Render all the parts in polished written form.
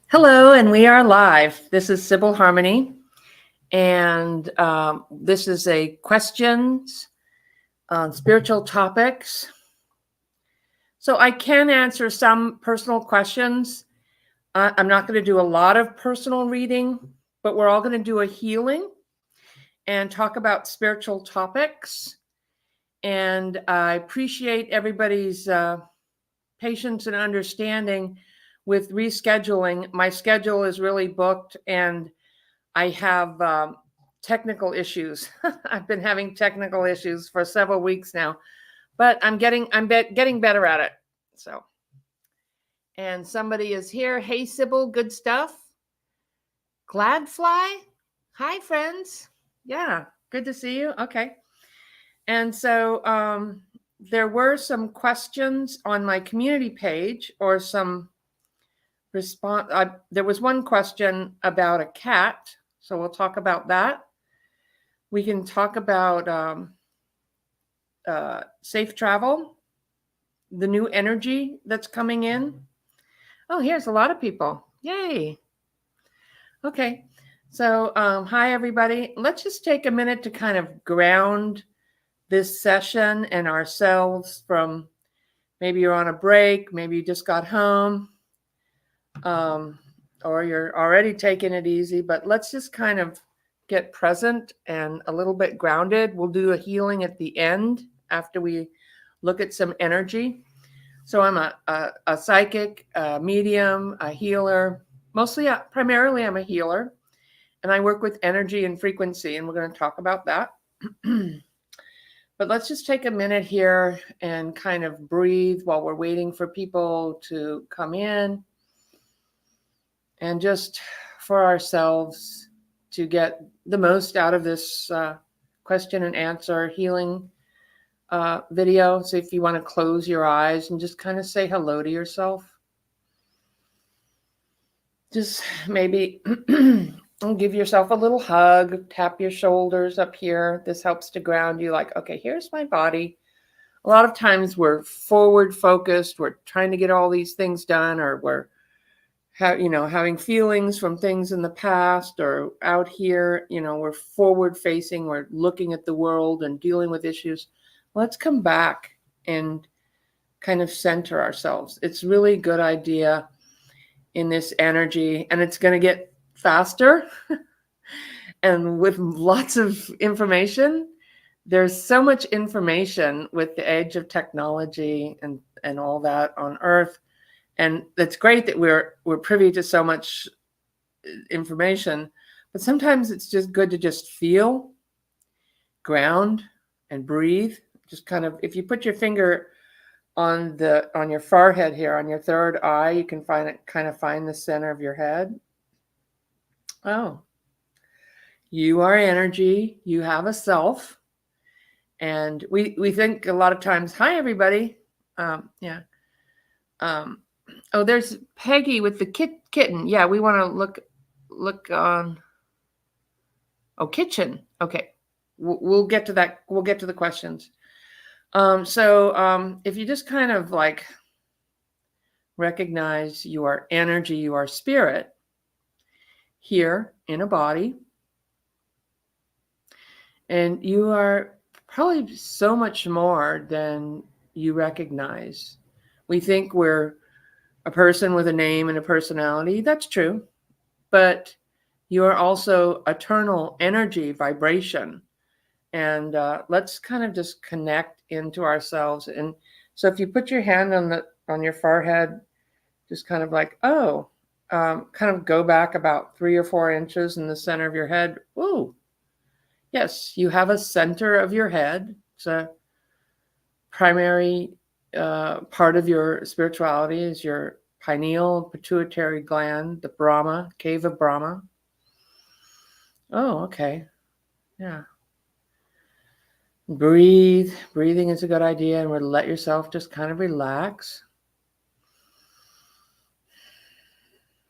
Hello, and we are live. This is Sibyl Harmony, and this is a questions on spiritual topics. So I can answer some personal questions. I'm not going to do a lot of personal reading, but we're all going to do a healing and talk about spiritual topics. And I appreciate everybody's patience and understanding with rescheduling. My schedule is really booked, and I have technical issues. I've been having technical issues for several weeks now, but I'm getting better at it. So, and somebody is here. Hey, Sibyl, good stuff. Gladfly, hi, friends. Yeah, good to see you. Okay, and so there were some questions on my community page, or some response. There was one question about a cat, so we'll talk about that. We can talk about safe travel, the new energy that's coming in. Oh, here's a lot of people. Yay. Okay. So, hi, everybody. Let's just take a minute to kind of ground this session and ourselves from maybe you're on a break, maybe you just got home, or you're already taking it easy, but let's just kind of get present and a little bit grounded. We'll do a healing at the end after we look at some energy. So I'm a psychic, a medium, a healer. Primarily, I'm a healer, and I work with energy and frequency, and we're going to talk about that. But let's just take a minute here and kind of breathe while we're waiting for people to come in, and just for ourselves to get the most out of this question and answer healing video. So if you want to close your eyes and just kind of say hello to yourself, just maybe give yourself a little hug, tap your shoulders up here. This helps to ground you, like, okay, here's my body. A lot of times we're forward focused, we're trying to get all these things done, or we're having feelings from things in the past, or out here, we're forward facing, we're looking at the world and dealing with issues. Let's come back and kind of center ourselves. It's really a good idea in this energy, and it's going to get faster and with lots of information. There's so much information with the age of technology and all that on Earth. And it's great that we're privy to so much information, but sometimes it's just good to just feel, ground, and breathe. Just kind of, if you put your finger on your forehead here, on your third eye, you can find the center of your head. Oh, you are energy. You have a self, and we think a lot of times, hi everybody. Yeah. Oh, there's Peggy with the kitten. Yeah, we want to look on. Oh, kitchen. Okay, we'll get to that. We'll get to the questions. So if you just kind of like recognize you are energy, you are spirit here in a body, and you are probably so much more than you recognize. We think we're a person with a name and a personality. That's true. But you are also eternal energy, vibration. And let's kind of just connect into ourselves. And so if you put your hand on your forehead, just kind of like, kind of go back about 3 or 4 inches in the center of your head. Ooh, yes, you have a center of your head. It's a primary part of your spirituality is your pineal pituitary gland, the Brahma, cave of Brahma. Oh, okay. Yeah. Breathe. Breathing is a good idea, and let yourself just kind of relax.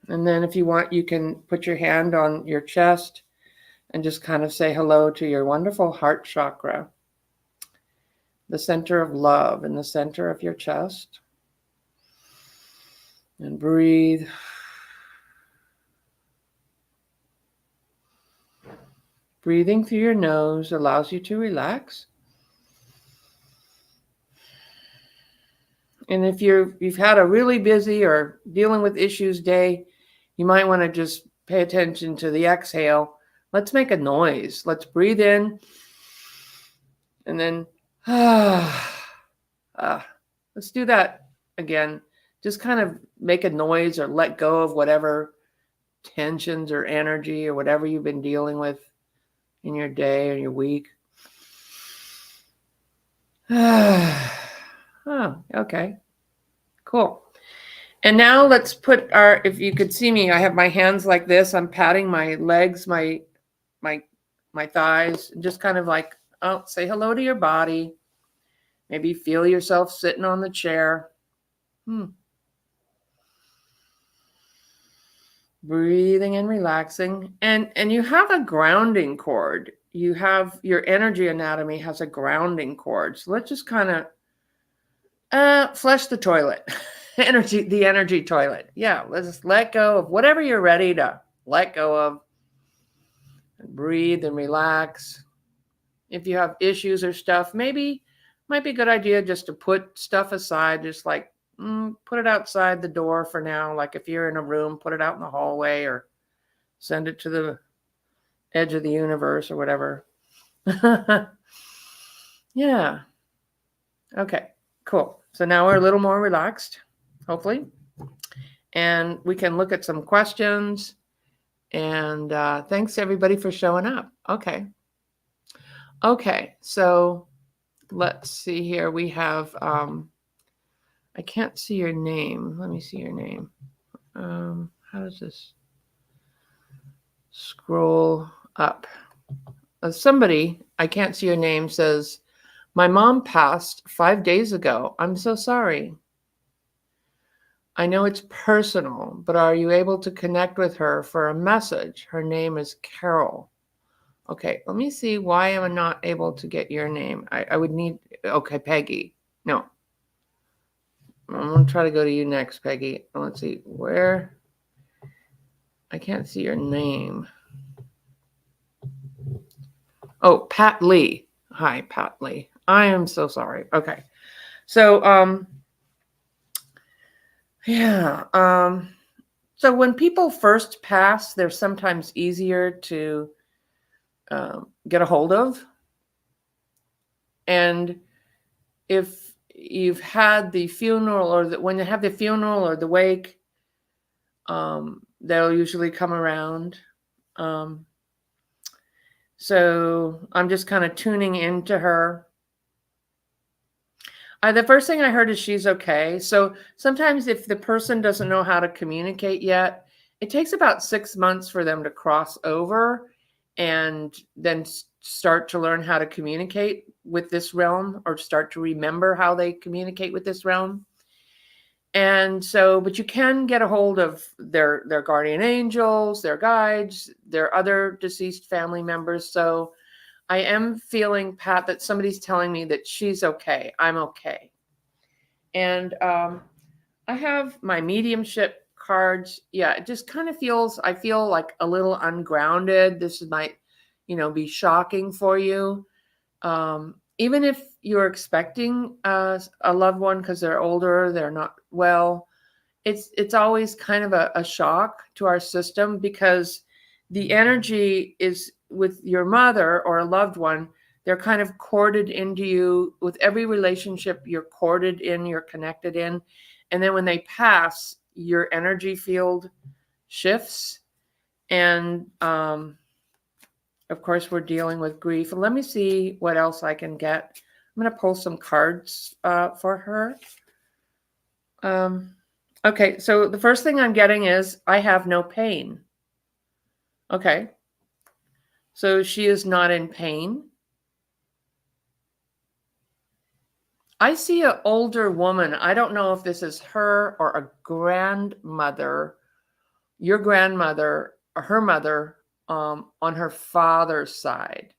And then if you want, you can put your hand on your chest and just kind of say hello to your wonderful heart chakra, the center of love in the center of your chest. And breathe. Breathing through your nose allows you to relax. And if you've had a really busy or dealing with issues day, you might want to just pay attention to the exhale. Let's make a noise. Let's breathe in and then let's do that again. Just kind of make a noise or let go of whatever tensions or energy or whatever you've been dealing with in your day or your week. Oh, okay. Cool. And now let's put if you could see me, I have my hands like this. I'm patting my legs, my thighs, just kind of like, say hello to your body. Maybe feel yourself sitting on the chair. Breathing and relaxing. And you have a grounding cord. You have your energy anatomy has a grounding cord. So let's just kind of flush the toilet. The energy toilet. Yeah, let's just let go of whatever you're ready to let go of. And breathe and relax. If you have issues or stuff, maybe might be a good idea just to put stuff aside, just like put it outside the door for now. Like if you're in a room, put it out in the hallway or send it to the edge of the universe or whatever. Yeah. Okay, cool. So now we're a little more relaxed, hopefully. And we can look at some questions. And thanks everybody for showing up. Okay. Okay, so let's see here. We have, I can't see your name. Let me see your name. How does this scroll up? Somebody, I can't see your name, says, my mom passed 5 days ago. I'm so sorry. I know it's personal, but are you able to connect with her for a message? Her name is Carol. Okay, let me see why I'm not able to get your name. I would need, okay, Peggy. No. I'm going to try to go to you next, Peggy. Let's see, where? I can't see your name. Oh, Pat Lee. Hi, Pat Lee. I am so sorry. Okay. So, yeah. So when people first pass, they're sometimes easier to get a hold of. And if you've had the funeral or when you have the funeral or the wake, they'll usually come around. So I'm just kind of tuning into her. The first thing I heard is she's okay. So sometimes if the person doesn't know how to communicate yet, it takes about 6 months for them to cross over and then start to learn how to communicate with this realm or start to remember how they communicate with this realm. And so, but you can get a hold of their guardian angels, their guides, their other deceased family members. So I am feeling, Pat, that somebody's telling me that she's okay. I'm okay. And I have my mediumship cards. Yeah, it just kind of feels, I feel like a little ungrounded. This might, be shocking for you. Even if you're expecting a loved one because they're older, they're not well, it's always kind of a shock to our system because the energy is with your mother or a loved one. They're kind of corded into you. With every relationship, you're corded in, you're connected in. And then when they pass, your energy field shifts. And of course, we're dealing with grief. And let me see what else I can get. I'm going to pull some cards for her. Okay, so the first thing I'm getting is I have no pain. Okay, so she is not in pain. I see an older woman. I don't know if this is her or a grandmother, your grandmother or her mother on her father's side.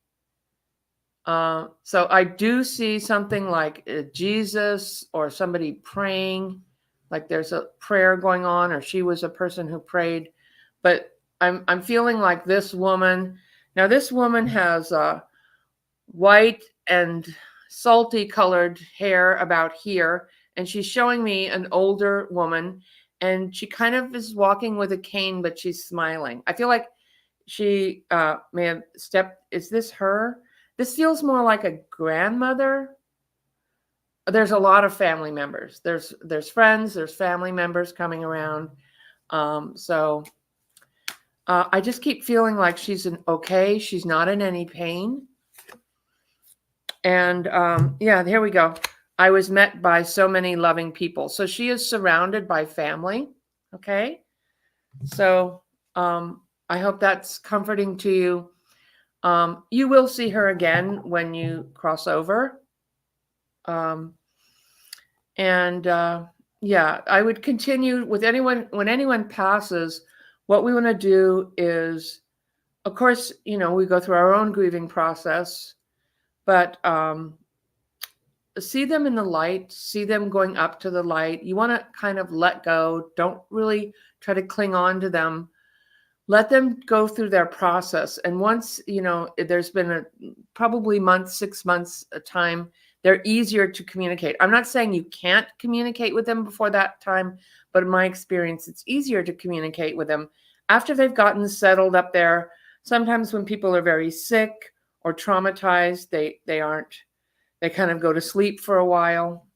So I do see something like Jesus or somebody praying, like there's a prayer going on, or she was a person who prayed. But I'm feeling like this woman. Now, this woman has white and salty colored hair about here, and she's showing me an older woman, and she kind of is walking with a cane, but she's smiling. I feel like she may have stepped. Is this her? This feels more like a grandmother. There's a lot of family members. There's friends, there's family members coming around. So I just keep feeling like she's okay. She's not in any pain. And yeah, here we go. I was met by so many loving people. So she is surrounded by family. Okay. So I hope that's comforting to you. You will see her again when you cross over. Yeah, I would continue with anyone, when anyone passes, what we want to do is, of course, we go through our own grieving process, but see them in the light, see them going up to the light. You want to kind of let go. Don't really try to cling on to them. Let them go through their process. And once, there's been probably 6 months a time, they're easier to communicate. I'm not saying you can't communicate with them before that time, but in my experience, it's easier to communicate with them after they've gotten settled up there. Sometimes when people are very sick or traumatized, they kind of go to sleep for a while.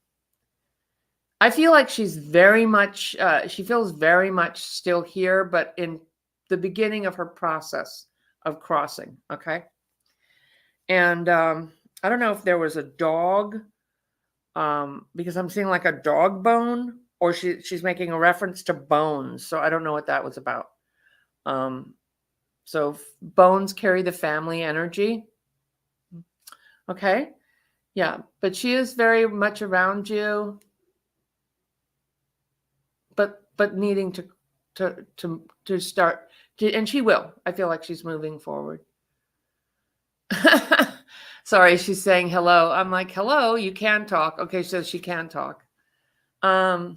I feel like she feels very much still here, but in the beginning of her process of crossing. Okay. And I don't know if there was a dog, because I'm seeing like a dog bone, or she's making a reference to bones. So I don't know what that was about. So bones carry the family energy. Okay. Yeah. But she is very much around you, but needing to start to, and she will. I feel like she's moving forward. Sorry, she's saying hello. I'm like, hello, you can talk. Okay, so she can talk. I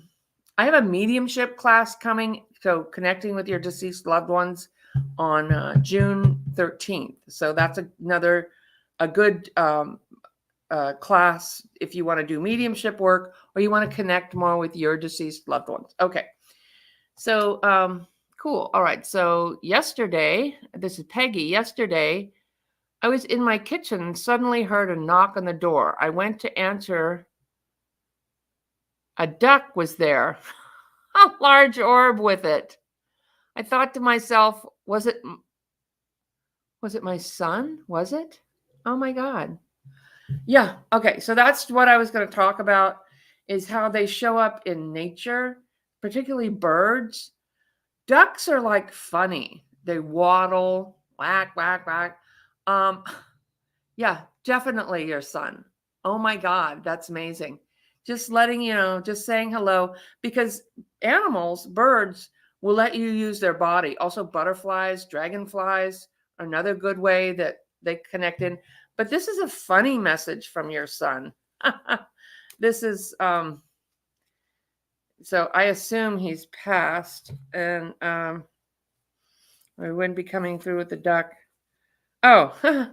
have a mediumship class coming, so connecting with your deceased loved ones on June 13th. So that's a good class if you want to do mediumship work or you want to connect more with your deceased loved ones. Okay, so cool. All right, so yesterday, this is Peggy. Yesterday, I was in my kitchen and suddenly heard a knock on the door. I went to answer. A duck was there, a large orb with it. I thought to myself, was it my son? Was it? Oh my God. Yeah. Okay. So that's what I was going to talk about, is how they show up in nature, particularly birds. Ducks are like funny. They waddle, whack, whack, whack. Yeah, definitely your son. Oh my God, that's amazing. Just letting just saying hello, because birds will let you use their body. Also, butterflies, dragonflies are another good way that they connect in. But this is a funny message from your son. This is so I assume he's passed, and we wouldn't be coming through with the duck. Oh,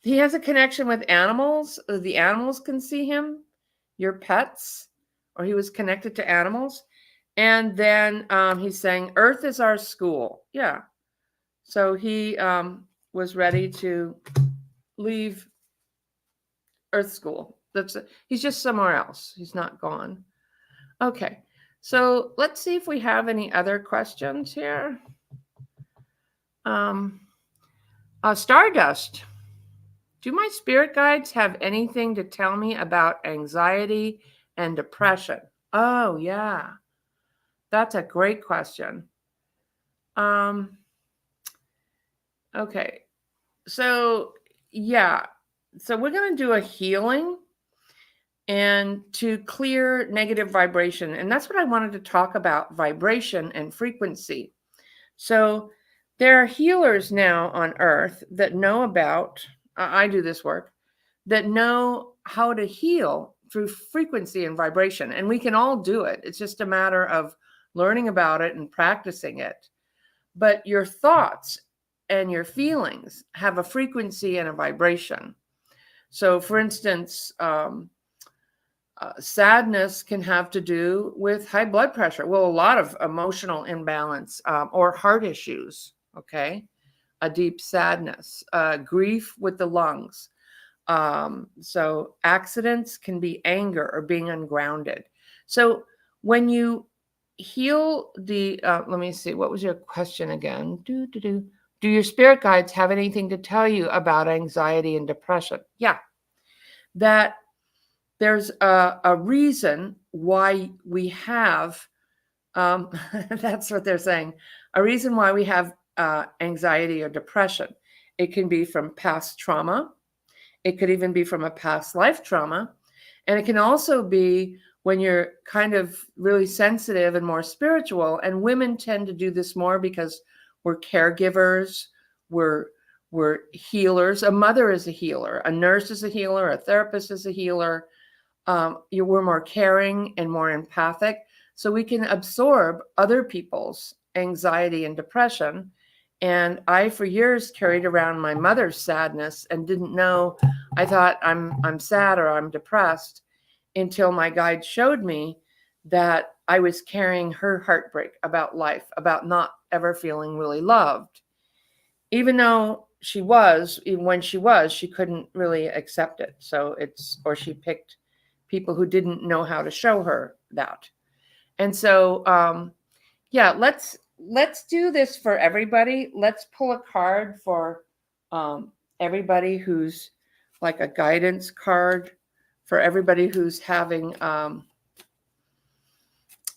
he has a connection with animals. The animals can see him, your pets, or he was connected to animals. And then he's saying, Earth is our school. Yeah. So he was ready to leave Earth school. He's just somewhere else. He's not gone. Okay. So let's see if we have any other questions here. Stardust. Do my spirit guides have anything to tell me about anxiety and depression? Oh, yeah. That's a great question. Okay. So, yeah. So we're going to do a healing and to clear negative vibration. And that's what I wanted to talk about, vibration and frequency. So there are healers now on Earth that know about, I do this work, that know how to heal through frequency and vibration. And we can all do it. It's just a matter of learning about it and practicing it. But your thoughts and your feelings have a frequency and a vibration. So, for instance, sadness can have to do with high blood pressure. Well, a lot of emotional imbalance or heart issues, okay? A deep sadness, grief with the lungs. So accidents can be anger or being ungrounded. So when you heal the, let me see, what was your question again? Do your spirit guides have anything to tell you about anxiety and depression? Yeah, that there's a reason why we have, that's what they're saying, a reason why we have anxiety or depression. It can be from past trauma. It could even be from a past life trauma. And it can also be when you're kind of really sensitive and more spiritual. And women tend to do this more because we're caregivers, we're healers. A mother is a healer, a nurse is a healer, a therapist is a healer. We're more caring and more empathic. So we can absorb other people's anxiety and depression. And I, for years, carried around my mother's sadness and didn't know. I thought I'm sad or I'm depressed until my guide showed me that I was carrying her heartbreak about life, about not ever feeling really loved. Even though when she was, she couldn't really accept it. So or she picked people who didn't know how to show her that. And so, yeah, let's do this for everybody. Let's pull a card for everybody who's like a guidance card for everybody who's having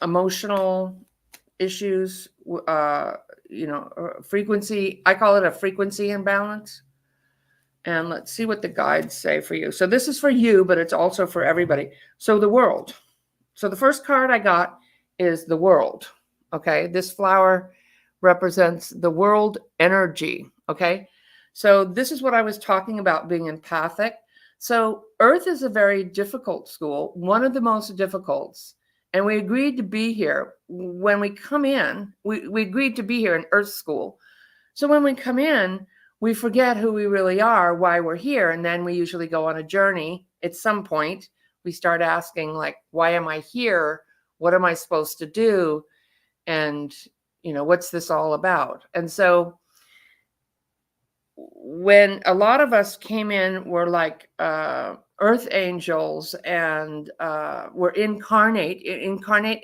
emotional issues, frequency. I call it a frequency imbalance. And let's see what the guides say for you. So this is for you, but it's also for everybody. So the world. So the first card I got is the world. Okay. This flower represents the world energy. Okay. So this is what I was talking about, being empathic. So Earth is a very difficult school, one of the most difficult. And we agreed to be here. When we come in, we agreed to be here in Earth school. So when we come in, we forget who we really are, why we're here. And then we usually go on a journey. At some point, we start asking, like, why am I here? What am I supposed to do? And, what's this all about? And so when a lot of us came in, we're like earth angels, and we're incarnate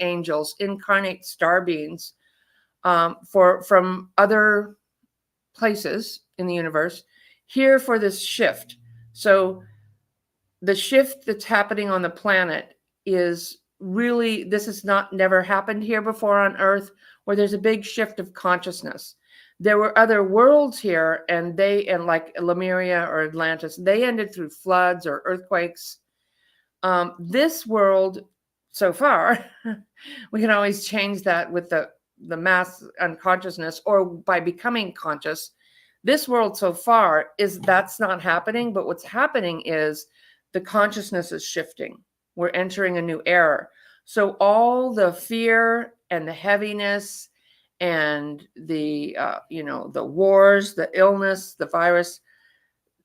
angels, incarnate star beings from other places in the universe, here for this shift. So the shift that's happening on the planet is really, this has never happened here before on Earth, where there's a big shift of consciousness. There were other worlds here, and like Lemuria or Atlantis, they ended through floods or earthquakes. This world, so far, we can always change that with the mass unconsciousness or by becoming conscious. This world so far that's not happening, but what's happening is the consciousness is shifting. We're entering a new era. So all the fear and the heaviness and the the wars, the illness, the virus,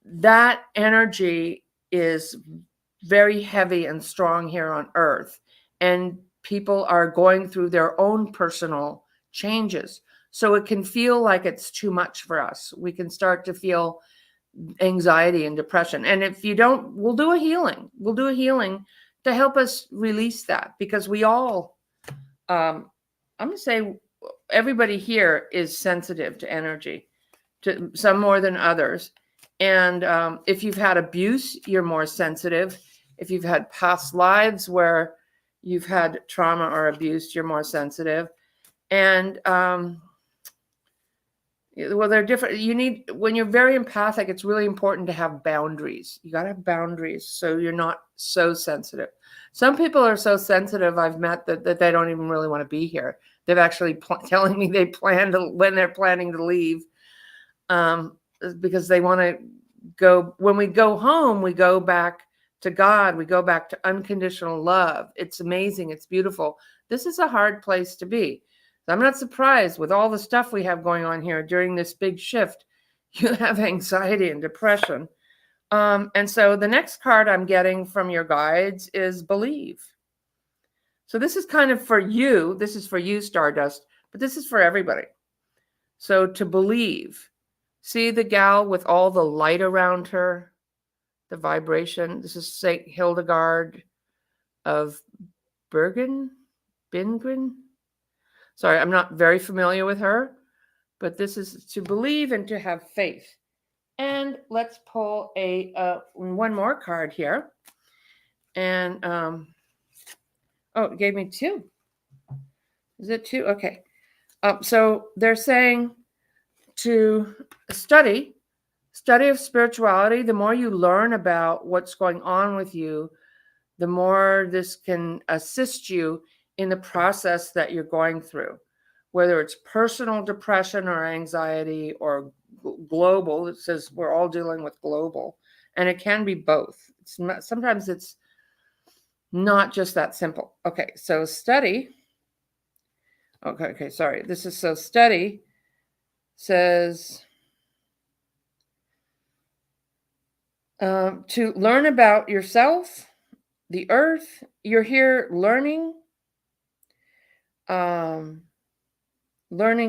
that energy is very heavy and strong here on Earth. And people are going through their own personal changes. So it can feel like it's too much for us. We can start to feel anxiety and depression. And if you don't, we'll do a healing. We'll do a healing to help us release that, because we all, I'm going to say everybody here is sensitive to energy, to some more than others. And if you've had abuse, you're more sensitive. If you've had past lives where you've had trauma or abuse, you're more sensitive. And well, they're different. When you're very empathic, it's really important to have boundaries. You got to have boundaries so you're not so sensitive. Some people are so sensitive, I've met, that they don't even really want to be here. They've actually telling me when they're planning to leave, because they want to go. When we go home, we go back to God. We go back to unconditional love. It's amazing. It's beautiful. This is a hard place to be. I'm not surprised with all the stuff we have going on here during this big shift. you have anxiety and depression. And so the next card I'm getting from your guides is believe. So this is kind of for you. This is for you, Stardust, but this is for everybody. So to believe. See the gal with all the light around her, the vibration. This is Saint Hildegard of Bingen. Sorry, I'm not very familiar with her, but this is to believe and to have faith. And let's pull one more card here. And oh, it gave me two. Is it two? Okay. So they're saying to study of spirituality. The more you learn about what's going on with you, the more this can assist you in the process that you're going through, whether it's personal depression or anxiety or global. It says we're all dealing with global, and it can be both. Sometimes it's not just that simple. Okay, so study. Okay, sorry. This is so study says to learn about yourself, the earth. You're here learning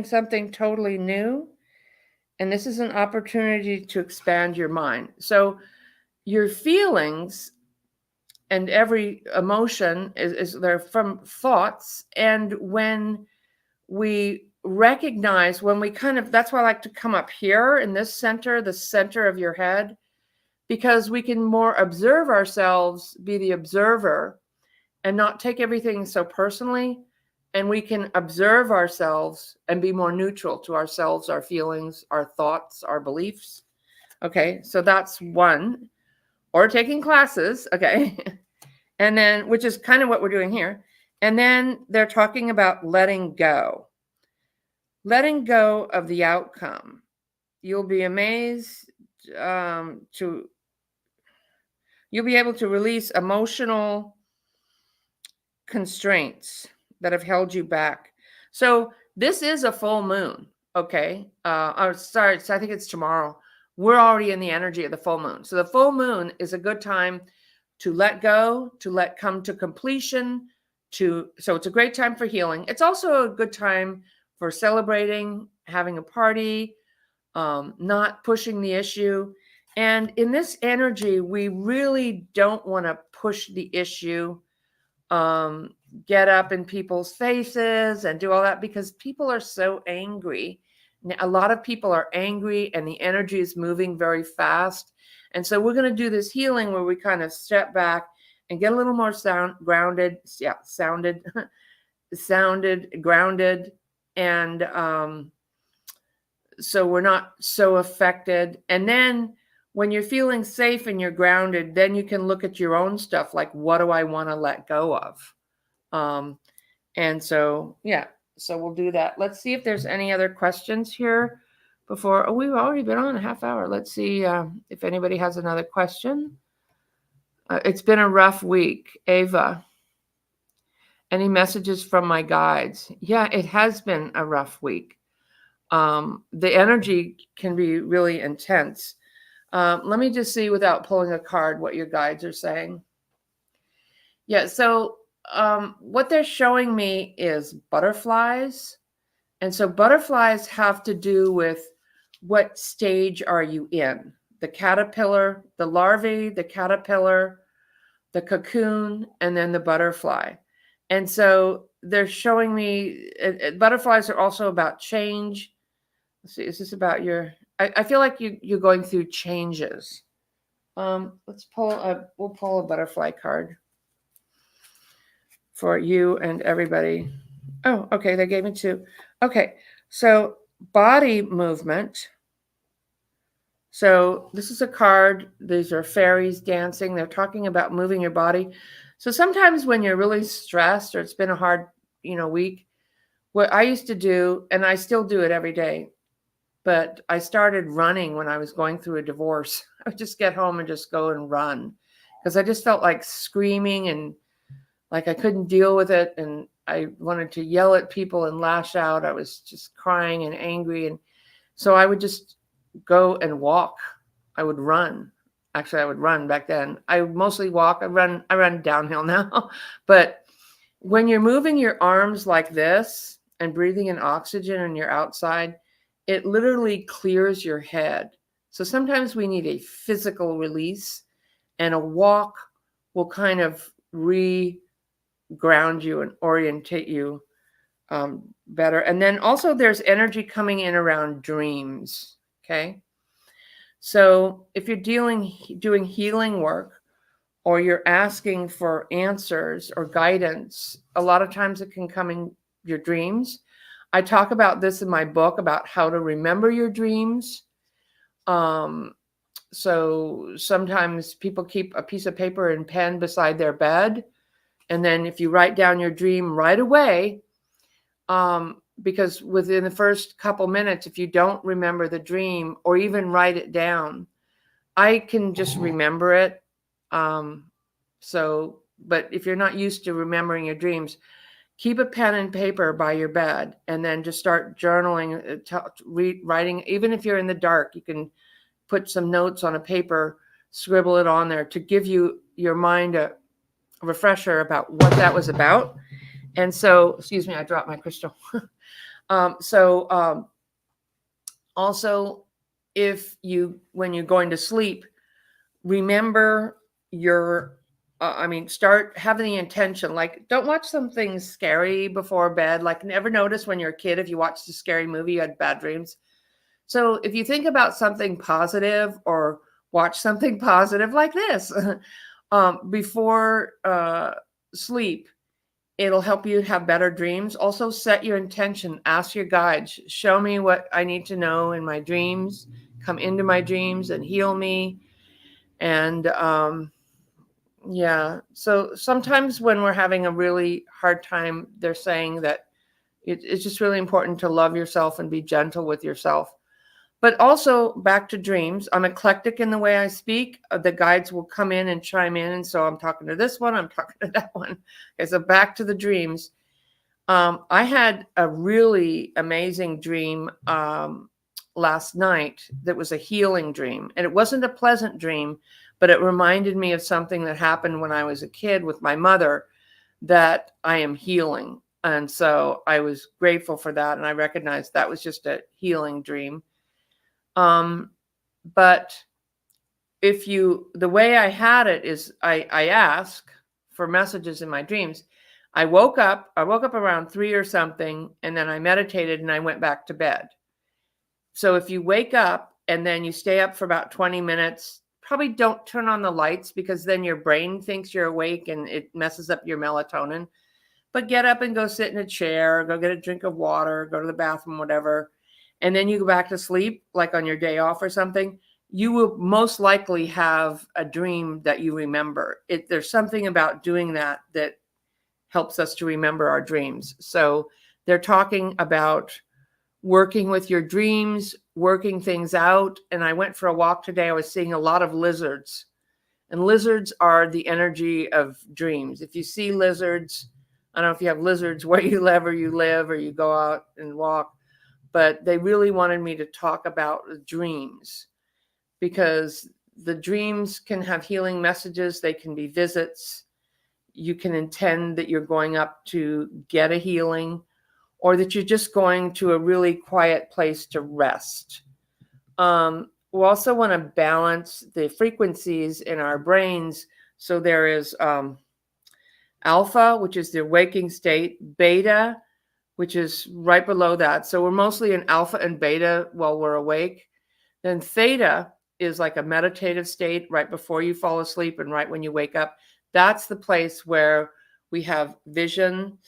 something totally new. And this is an opportunity to expand your mind. So your feelings and every emotion is they're from thoughts. And when we recognize, that's why I like to come up here in this center, the center of your head, because we can more observe ourselves, be the observer, and not take everything so personally. And we can observe ourselves and be more neutral to ourselves, our feelings, our thoughts, our beliefs. Okay, so that's one. Or taking classes, okay. And then, which is kind of what we're doing here. And then they're talking about letting go. Letting go of the outcome. You'll be amazed you'll be able to release emotional constraints that have held you back. So this is a full moon, okay? Sorry, I think it's tomorrow. We're already in the energy of the full moon. So the full moon is a good time to let go, to let come to completion, so it's a great time for healing. It's also a good time for celebrating, having a party, not pushing the issue. And in this energy, we really don't want to push the issue, get up in people's faces and do all that, because people are so angry. A lot of people are angry and the energy is moving very fast. And so we're going to do this healing where we kind of step back and get a little more grounded. And so we're not so affected. And then when you're feeling safe and you're grounded, then you can look at your own stuff, like, what do I want to let go of? And so, yeah, so we'll do that. Let's see if there's any other questions here before. Oh, we've already been on a half hour. Let's see if anybody has another question. It's been a rough week. Ava, any messages from my guides? Yeah, it has been a rough week. The energy can be really intense. Let me just see, without pulling a card, what your guides are saying. Yeah, so what they're showing me is butterflies. And so butterflies have to do with what stage are you in? The caterpillar, the larvae, the caterpillar, the cocoon, and then the butterfly. And so they're showing me butterflies are also about change. Let's see, is this about your... I feel like you're going through changes. We'll pull a butterfly card for you and everybody. Oh, okay, they gave me two. Okay, so body movement. So this is a card. These are fairies dancing. They're talking about moving your body. So sometimes when you're really stressed or it's been a hard, week, what I used to do, and I still do it every day, but I started running when I was going through a divorce. I would just get home and just go and run, because I just felt like screaming and like I couldn't deal with it. And I wanted to yell at people and lash out. I was just crying and angry. And so I would just go and walk. I would run. Actually, I would run back then. I would mostly walk. I run downhill now. But when you're moving your arms like this and breathing in oxygen and you're outside, it literally clears your head. So sometimes we need a physical release, and a walk will kind of ground you and orientate you better. And then also there's energy coming in around dreams. Okay. So if you're doing healing work, or you're asking for answers or guidance, a lot of times it can come in your dreams. I talk about this in my book about how to remember your dreams. So sometimes people keep a piece of paper and pen beside their bed. And then if you write down your dream right away, because within the first couple minutes, if you don't remember the dream or even write it down, I can just remember it. But if you're not used to remembering your dreams, keep a pen and paper by your bed and then just start journaling, writing. Even if you're in the dark, you can put some notes on a paper, scribble it on there to give your mind a refresher about what that was about. And so, excuse me, I dropped my crystal. Also, when you're going to sleep, remember start having the intention, like, don't watch something scary before bed. Like, never notice when you're a kid, if you watched a scary movie, you had bad dreams. So if you think about something positive or watch something positive like this before sleep, it'll help you have better dreams. Also, set your intention. Ask your guides, show me what I need to know in my dreams, come into my dreams and heal me. And so sometimes when we're having a really hard time, they're saying that it's just really important to love yourself and be gentle with yourself. But also, back to dreams, I'm eclectic in the way I speak. The guides will come in and chime in. And so I'm talking to this one, I'm talking to that one. Okay, so back to the dreams. I had a really amazing dream last night that was a healing dream. And it wasn't a pleasant dream, but it reminded me of something that happened when I was a kid with my mother that I am healing. And so I was grateful for that. And I recognized that was just a healing dream. But the way I had it is I ask for messages in my dreams. I woke up around 3 or something, and then I meditated and I went back to bed. So if you wake up and then you stay up for about 20 minutes, probably don't turn on the lights, because then your brain thinks you're awake and it messes up your melatonin. But get up and go sit in a chair, go get a drink of water, go to the bathroom, whatever. And then you go back to sleep, like on your day off or something, you will most likely have a dream that you remember. There's something about doing that helps us to remember our dreams. So they're talking about working with your dreams, working things out. And I went for a walk today. I was seeing a lot of lizards. And lizards are the energy of dreams. If you see lizards, I don't know if you have lizards where you live or you go out and walk, but they really wanted me to talk about dreams, because the dreams can have healing messages. They can be visits. You can intend that you're going up to get a healing, or that you're just going to a really quiet place to rest. We also want to balance the frequencies in our brains. So there is alpha, which is the waking state, beta, which is right below that. So we're mostly in alpha and beta while we're awake. Then theta is like a meditative state right before you fall asleep and right when you wake up. That's the place where we have vision.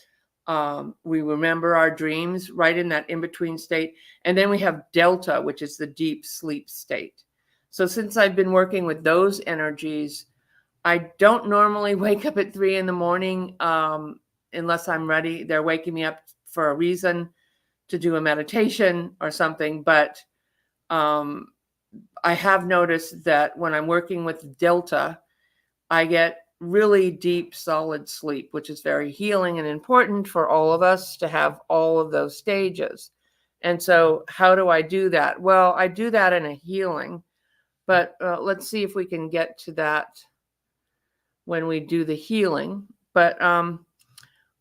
We remember our dreams right in that in-between state. And then we have delta, which is the deep sleep state. So since I've been working with those energies, I don't normally wake up at 3 a.m. Unless I'm ready. They're waking me up for a reason, to do a meditation or something. But I have noticed that when I'm working with delta, I get really deep, solid sleep, which is very healing and important for all of us to have all of those stages. And so how do I do that? Well, I do that in a healing, but let's see if we can get to that when we do the healing. But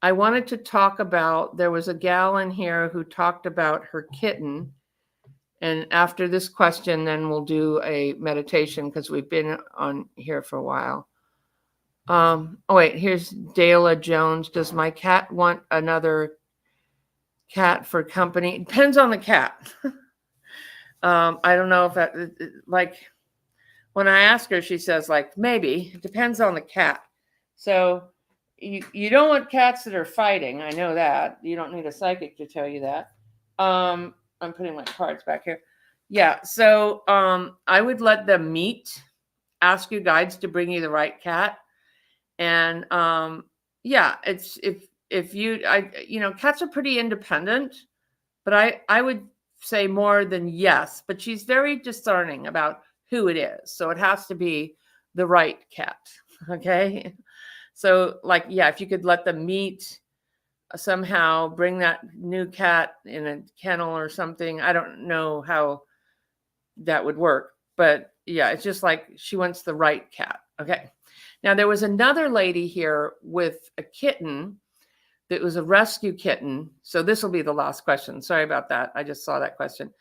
I wanted to talk about, there was a gal in here who talked about her kitten. And after this question, then we'll do a meditation because we've been on here for a while. Oh, wait, here's Dayla Jones. Does my cat want another cat for company? It depends on the cat. I don't know if that, like, when I ask her, she says, like, maybe. It depends on the cat. So you don't want cats that are fighting. I know that. You don't need a psychic to tell you that. I'm putting my cards back here. Yeah, so I would let them meet, ask your guides to bring you the right cat. And yeah, it's if you cats are pretty independent, but I would say more than yes, but she's very discerning about who it is. So it has to be the right cat. Okay. So like, yeah, if you could let them meet somehow, bring that new cat in a kennel or something. I don't know how that would work, but yeah, it's just like she wants the right cat. Okay. Now there was another lady here with a kitten that was a rescue kitten. So this will be the last question. Sorry about that. I just saw that question.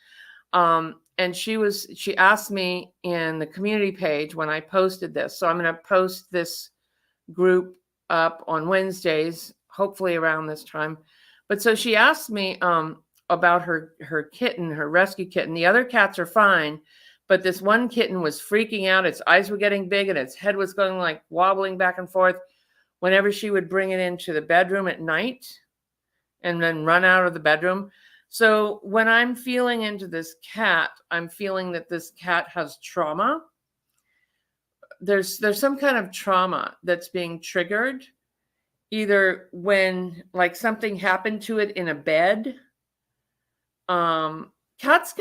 And she asked me in the community page when I posted this. So I'm going to post this group up on Wednesdays, hopefully around this time. But so she asked me about her kitten, her rescue kitten. The other cats are fine, but this one kitten was freaking out. Its eyes were getting big and its head was going like wobbling back and forth whenever she would bring it into the bedroom at night and then run out of the bedroom. So when I'm feeling into this cat, I'm feeling that this cat has trauma. There's some kind of trauma that's being triggered, either when like something happened to it in a bed. Cats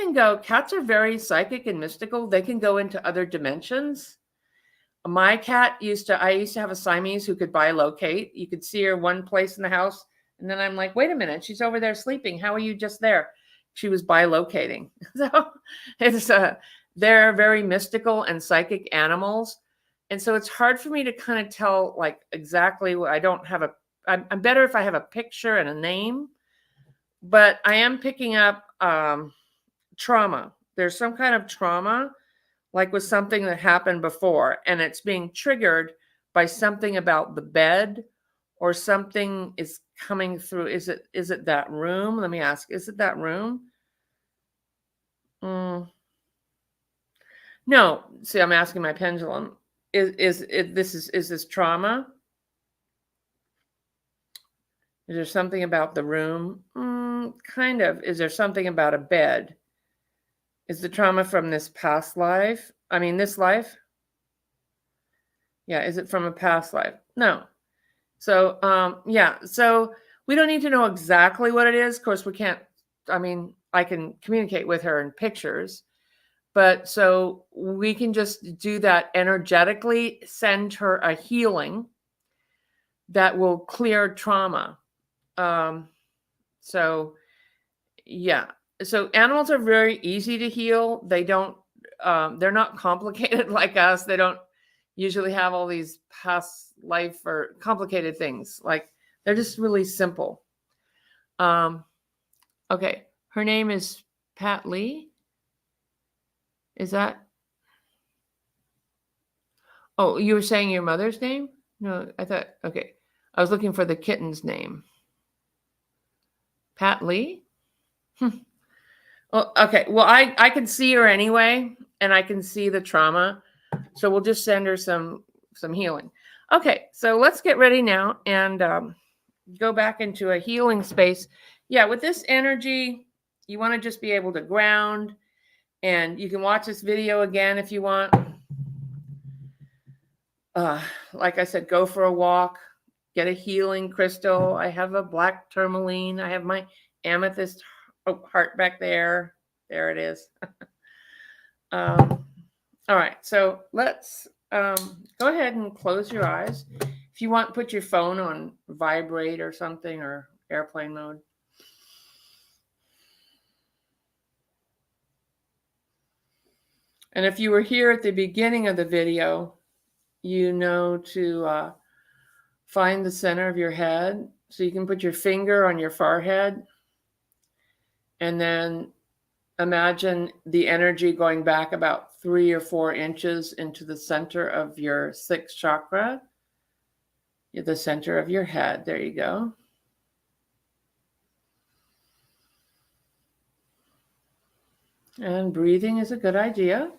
are very psychic and mystical. They can go into other dimensions. My cat I used to have a Siamese who could bilocate. You could see her one place in the house. And then I'm like, wait a minute, she's over there sleeping. How are you just there? She was bilocating. So it's they're very mystical and psychic animals. And so it's hard for me to kind of tell like exactly what I'm better if I have a picture and a name, but I am picking up trauma. There's some kind of trauma, like with something that happened before, and it's being triggered by something about the bed or something is coming through. Is it that room? Let me ask, is it that room? No. See, I'm asking my pendulum. Is this trauma? Is there something about the room? Kind of. Is there something about a bed? Is the trauma from this past life? I mean, this life? Yeah. Is it from a past life? No. So, yeah. So we don't need to know exactly what it is. Of course, we can't. I mean, I can communicate with her in pictures, but so we can just do that energetically, send her a healing that will clear trauma. So yeah. So animals are very easy to heal. They're not complicated like us. They don't usually have all these past life or complicated things. Like they're just really simple. Okay. Her name is Pat Lee. Is that? Oh, you were saying your mother's name? No, I thought, okay. I was looking for the kitten's name. Pat Lee? Well, okay. Well, I can see her anyway, and I can see the trauma. So we'll just send her some healing. Okay, so let's get ready now and go back into a healing space. Yeah, with this energy, you want to just be able to ground, and you can watch this video again if you want. Like I said, go for a walk, get a healing crystal. I have a black tourmaline. I have my amethyst heart back there. There it is. All right, so let's go ahead and close your eyes. If you want, put your phone on vibrate or something, or airplane mode. And if you were here at the beginning of the video, you know to find the center of your head. So you can put your finger on your forehead and then imagine the energy going back about 3 or 4 inches into the center of your 6th chakra, the center of your head. There you go. And breathing is a good idea.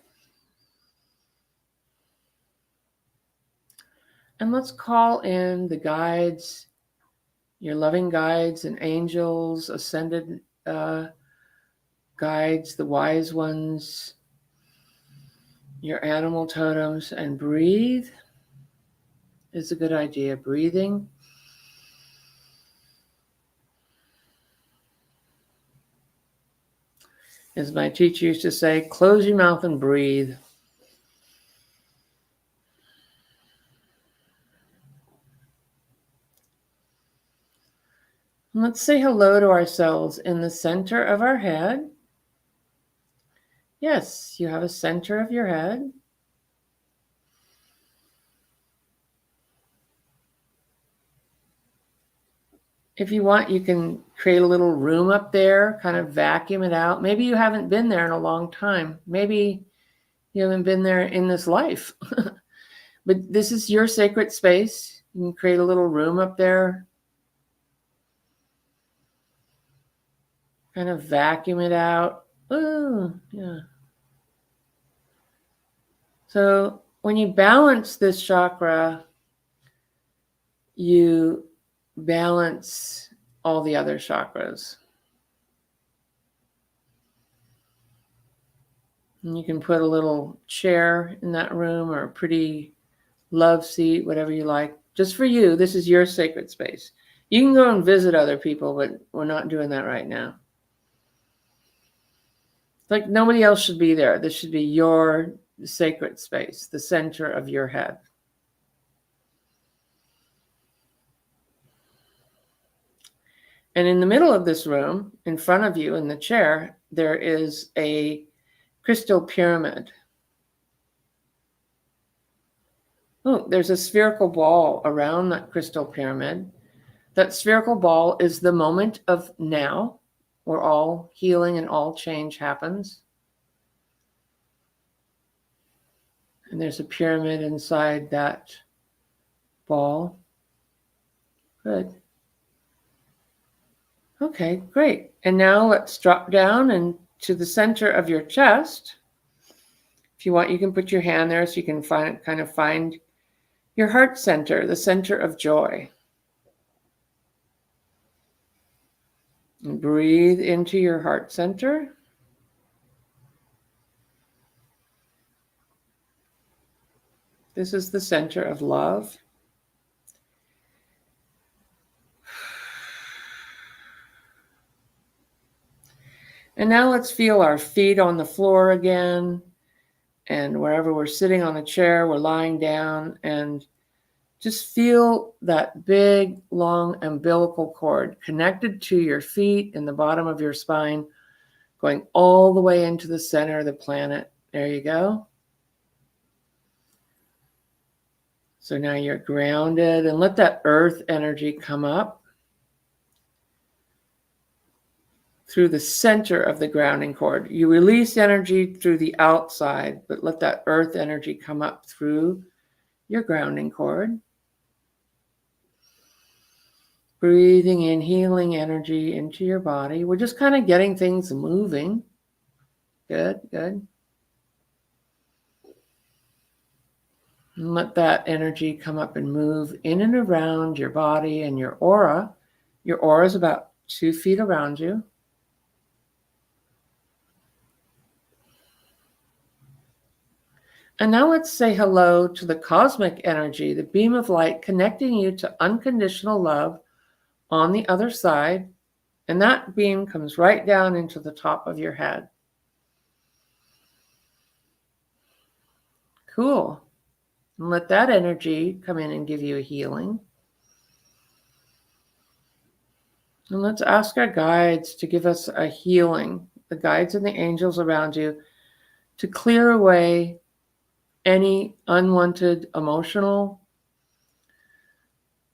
And let's call in the guides, your loving guides and angels, ascended guides, the wise ones, your animal totems, and breathe is a good idea. Breathing. As my teacher used to say, close your mouth and breathe. And let's say hello to ourselves in the center of our head. Yes, you have a center of your head. If you want, you can create a little room up there, kind of vacuum it out. Maybe you haven't been there in a long time. Maybe you haven't been there in this life. But this is your sacred space. You can create a little room up there. Kind of vacuum it out. Oh, yeah. So when you balance this chakra, you balance all the other chakras. And you can put a little chair in that room or a pretty love seat, whatever you like. Just for you, this is your sacred space. You can go and visit other people, but we're not doing that right now. Like nobody else should be there. This should be your sacred space, the center of your head. And in the middle of this room, in front of you in the chair, there is a crystal pyramid. Oh, there's a spherical ball around that crystal pyramid. That spherical ball is the moment of now, where all healing and all change happens. And there's a pyramid inside that ball. Good. Okay, great. And now let's drop down and to the center of your chest. If you want, you can put your hand there so you can find your heart center, the center of joy. And breathe into your heart center. This is the center of love. And now let's feel our feet on the floor again. And wherever we're sitting on a chair, we're lying down, and just feel that big, long umbilical cord connected to your feet in the bottom of your spine, going all the way into the center of the planet. There you go. So now you're grounded, and let that earth energy come up through the center of the grounding cord. You release energy through the outside, but let that earth energy come up through your grounding cord. Breathing in healing energy into your body. We're just kind of getting things moving. Good, good. And let that energy come up and move in and around your body and your aura. Your aura is about 2 feet around you. And now let's say hello to the cosmic energy, the beam of light connecting you to unconditional love on the other side. And that beam comes right down into the top of your head. Cool. And let that energy come in and give you a healing. And let's ask our guides to give us a healing, the guides and the angels around you, to clear away any unwanted emotional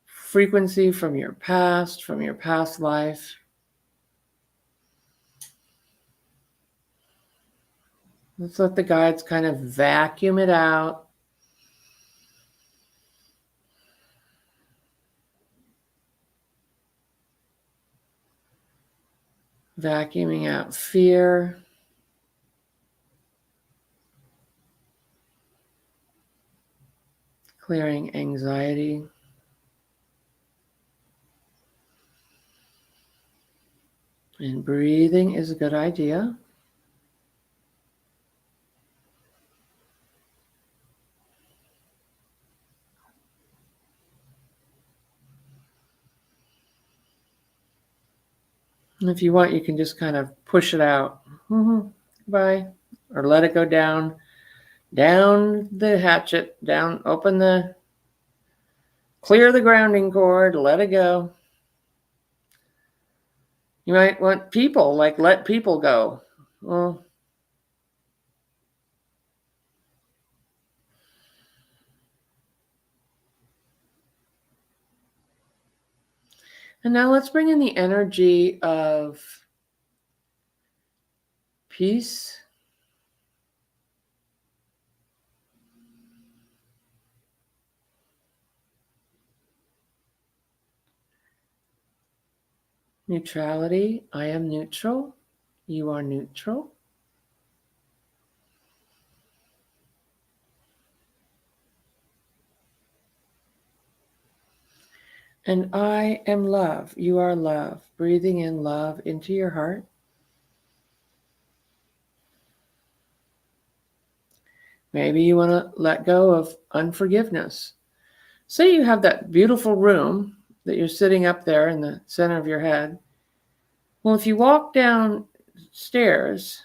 frequency from your past life. Let's let the guides kind of vacuum it out. Vacuuming out fear. Clearing anxiety. And breathing is a good idea. And if you want, you can just kind of push it out. Bye. Or let it go down the hatchet, clear the grounding cord, let it go. You might want people, like let people go. Well, and now let's bring in the energy of peace, neutrality. I am neutral. You are neutral. And I am love. You are love. Breathing in love into your heart. Maybe you want to let go of unforgiveness. Say you have that beautiful room that you're sitting up there in the center of your head. Well, if you walk downstairs,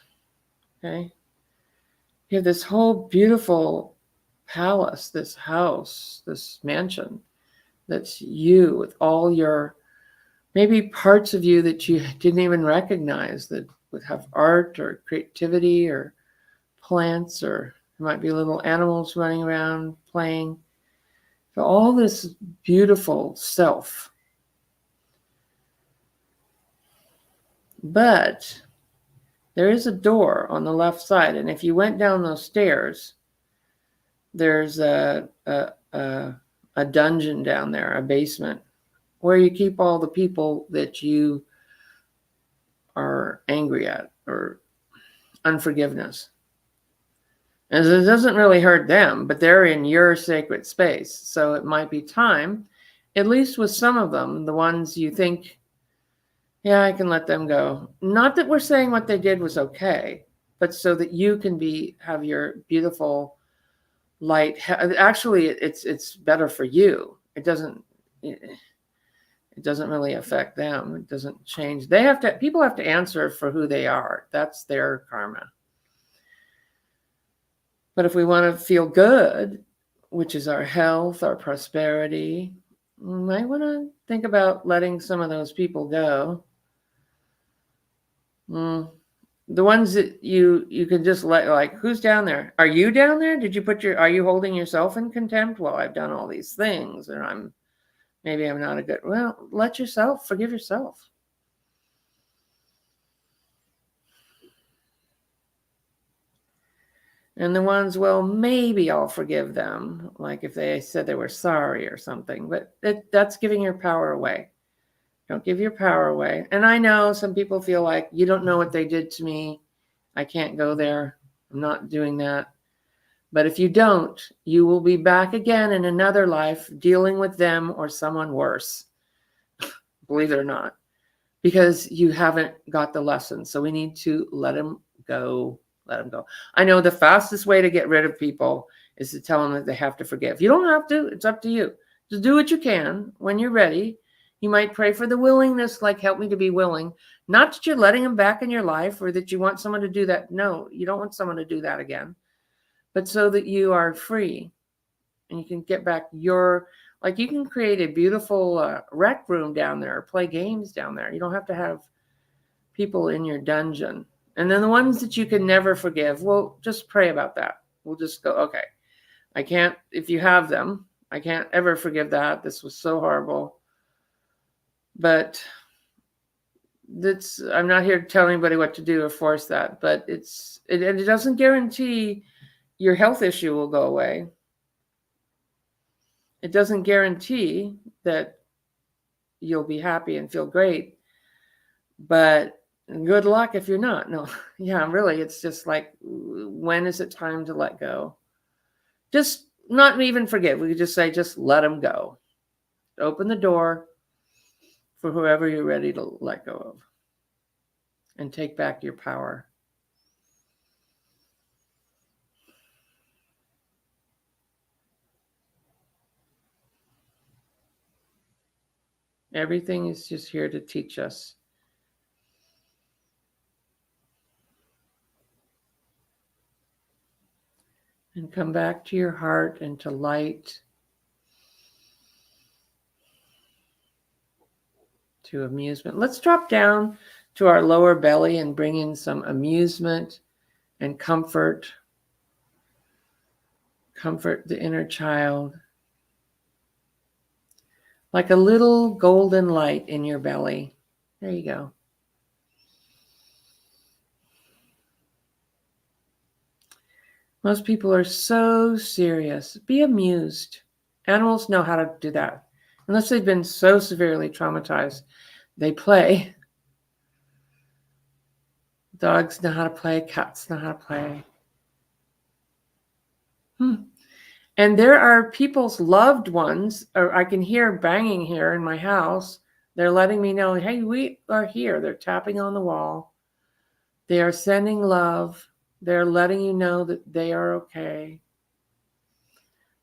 okay, you have this whole beautiful palace, this house, this mansion that's you with all your, maybe parts of you that you didn't even recognize that would have art or creativity or plants, or there might be little animals running around playing. So all this beautiful self. But there is a door on the left side, and if you went down those stairs, there's a dungeon down there, a basement, where you keep all the people that you are angry at or unforgiveness. And it doesn't really hurt them, but they're in your sacred space. So it might be time, at least with some of them, the ones you think, yeah, I can let them go. Not that we're saying what they did was okay, but so that you can have your beautiful light. Actually, it's better for you. It doesn't really affect them. It doesn't change. People have to answer for who they are. That's their karma. But if we want to feel good, which is our health, our prosperity, we might want to think about letting some of those people go. The ones that you can just let, like, who's down there? Are you down there? Are you holding yourself in contempt? Well, I've done all these things, and maybe I'm not a good, well, forgive yourself. And the ones, well, maybe I'll forgive them, like if they said they were sorry or something, but that's giving your power away. Don't give your power away. And I know some people feel like, you don't know what they did to me. I can't go there. I'm not doing that. But if you don't, you will be back again in another life dealing with them or someone worse. Believe it or not, because you haven't got the lesson. So we need to let them go. Let them go. I know the fastest way to get rid of people is to tell them that they have to forgive. You don't have to. It's up to you. Just do what you can when you're ready. You might pray for the willingness, like, help me to be willing. Not that you're letting them back in your life or that you want someone to do that. No, you don't want someone to do that again. But so that you are free and you can get back you can create a beautiful rec room down there or play games down there. You don't have to have people in your dungeon. And then the ones that you can never forgive, well, just pray about that. We'll just go, okay, I can't, if you have them, I can't ever forgive that. This was so horrible. But I'm not here to tell anybody what to do or force that, but it doesn't guarantee your health issue will go away. It doesn't guarantee that you'll be happy and feel great, but good luck if you're not. No, yeah, really, it's just like, when is it time to let go? Just not even forgive. We could just say, just let them go. Open the door for whoever you're ready to let go of and take back your power. Everything is just here to teach us. And come back to your heart and to light, to amusement. Let's drop down to our lower belly and bring in some amusement and comfort. Comfort the inner child. Like a little golden light in your belly. There you go. Most people are so serious. Be amused. Animals know how to do that. Unless they've been so severely traumatized, they play. Dogs know how to play. Cats know how to play. And there are people's loved ones, or I can hear banging here in my house. They're letting me know, hey, we are here. They're tapping on the wall. They are sending love. They're letting you know that they are okay.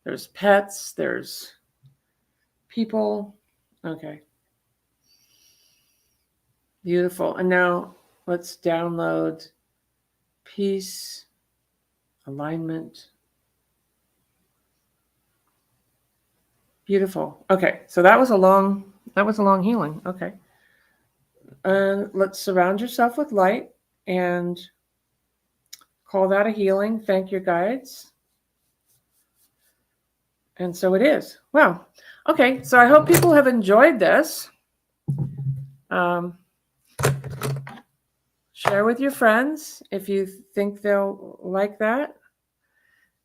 There's pets. There's people. Okay. Beautiful. And now let's download peace, alignment. Beautiful. Okay. So that was a long healing. Okay. Let's surround yourself with light and call that a healing. Thank your guides. And so it is. Wow. Okay. So I hope people have enjoyed this. Share with your friends if you think they'll like that.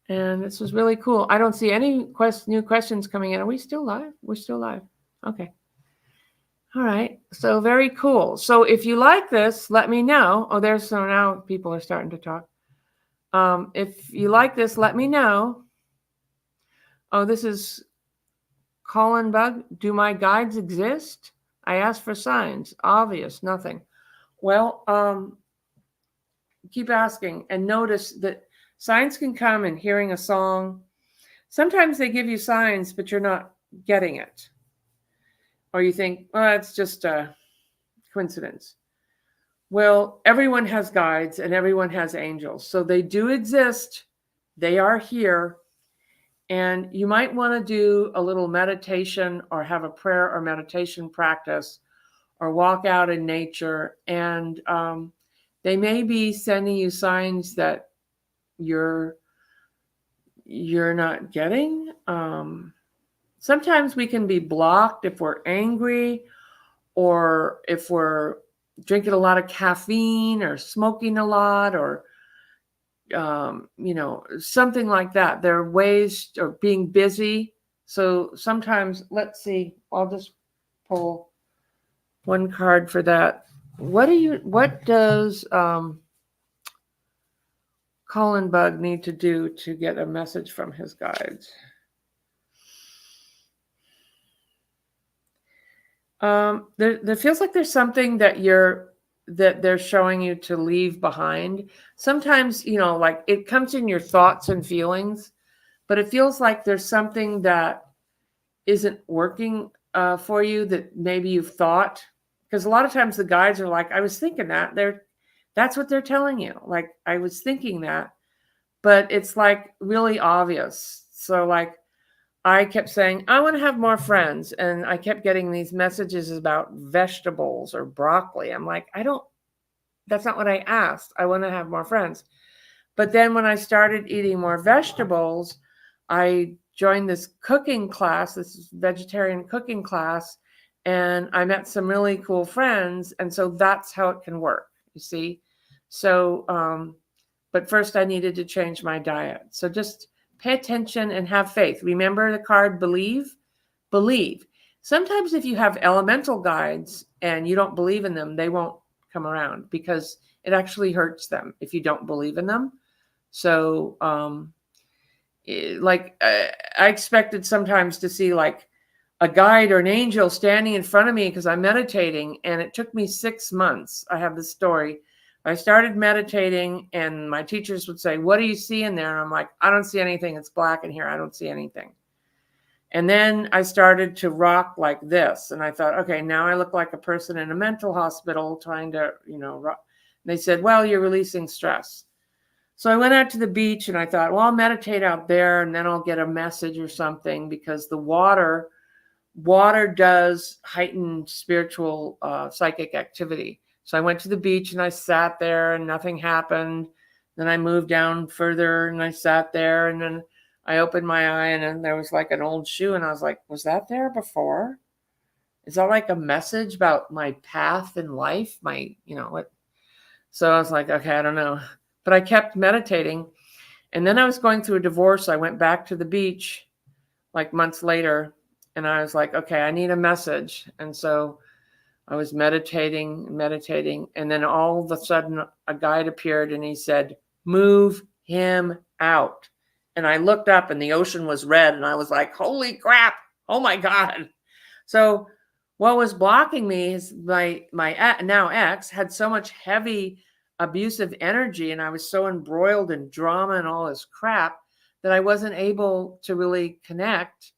And this was really cool. I don't see any new questions coming in. Are we still live? We're still live. Okay. All right. So very cool. So if you like this, let me know. Oh, so now people are starting to talk. If you like this, let me know. Oh, this is Colin Bug. Do my guides exist? I asked for signs. Obvious, nothing. Well, keep asking and notice that signs can come in hearing a song. Sometimes they give you signs, but you're not getting it. Or you think, well, it's just a coincidence. Well, everyone has guides and everyone has angels. So they do exist. They are here. And you might want to do a little meditation or have a prayer or meditation practice or walk out in nature. And they may be sending you signs that you're not getting. Sometimes we can be blocked if we're angry or if we're drinking a lot of caffeine or smoking a lot or something like that. There are ways, or being busy. So sometimes, let's see, I'll just pull one card for that. What does Colin Bug need to do to get a message from his guides? There feels like there's something that they're showing you to leave behind. Sometimes, like it comes in your thoughts and feelings, but it feels like there's something that isn't working for you that maybe you've thought. Because a lot of times the guides are like, I was thinking that. That's what they're telling you. Like, I was thinking that, but it's like really obvious. So like, I kept saying, I want to have more friends. And I kept getting these messages about vegetables or broccoli. I'm like, I don't That's not what I asked. I want to have more friends. But then when I started eating more vegetables, I joined this cooking class, this vegetarian cooking class, and I met some really cool friends. And so that's how it can work, you see? So, but first I needed to change my diet. So just pay attention and have faith. Remember the card, believe, believe. Sometimes if you have elemental guides and you don't believe in them, they won't come around because it actually hurts them if you don't believe in them. So, I expected sometimes to see like a guide or an angel standing in front of me because I'm meditating, and it took me 6 months. I have this story. I started meditating, and my teachers would say, "What do you see in there?" And I'm like, "I don't see anything. It's black in here. I don't see anything." And then I started to rock like this, and I thought, okay, now I look like a person in a mental hospital trying to, rock. They said, "Well, you're releasing stress." So I went out to the beach and I thought, well, I'll meditate out there and then I'll get a message or something, because the water does heighten spiritual psychic activity. So I went to the beach and I sat there and nothing happened. Then I moved down further and I sat there, and then I opened my eye and then there was like an old shoe, and I was like, was that there before? Is that like a message about my path in life? What? So I was like, okay, I don't know. But I kept meditating. And then I was going through a divorce. I went back to the beach like months later, and I was like, okay, I need a message. And so I was meditating. And then all of a sudden a guide appeared and he said, "Move him out." And I looked up and the ocean was red, and I was like, holy crap. Oh my God. So what was blocking me is my now ex had so much heavy abusive energy, and I was so embroiled in drama and all this crap that I wasn't able to really connect.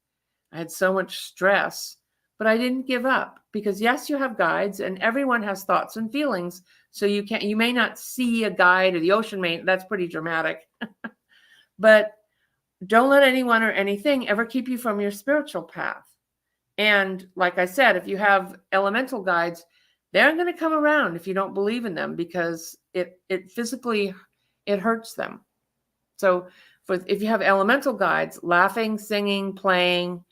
I had so much stress, but I didn't give up, because yes, you have guides and everyone has thoughts and feelings. So you may not see a guide, or the ocean that's pretty dramatic, but don't let anyone or anything ever keep you from your spiritual path. And like I said, if you have elemental guides, they're going to come around if you don't believe in them, because it physically, it hurts them. So if you have elemental guides, laughing, singing, playing,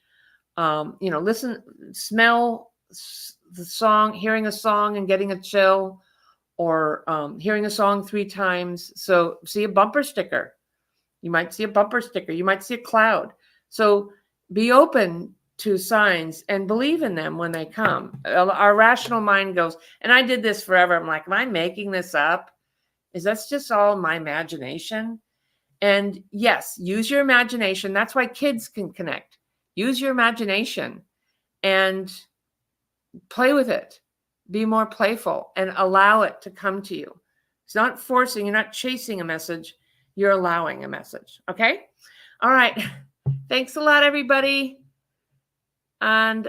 listen, smell the song, hearing a song and getting a chill, or hearing a song 3 times. So see a bumper sticker. You might see a bumper sticker. You might see a cloud. So be open to signs and believe in them when they come. Our rational mind goes, and I did this forever. I'm like, am I making this up? Is that's just all my imagination? And yes, use your imagination. That's why kids can connect. Use your imagination and play with it. Be more playful and allow it to come to you. It's not forcing, you're not chasing a message, you're allowing a message. Okay? All right. Thanks a lot, everybody. And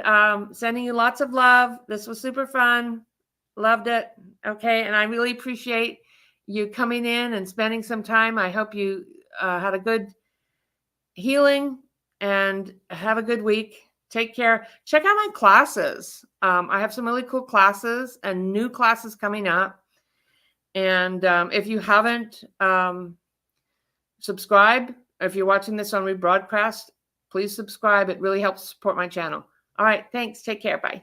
sending you lots of love. This was super fun. Loved it. Okay. And I really appreciate you coming in and spending some time. I hope you had a good healing and have a good week. Take care. Check out my classes. I have some really cool classes and new classes coming up. And if you haven't subscribed, if you're watching this on rebroadcast, please subscribe. It really helps support my channel. All right. Thanks. Take care. Bye.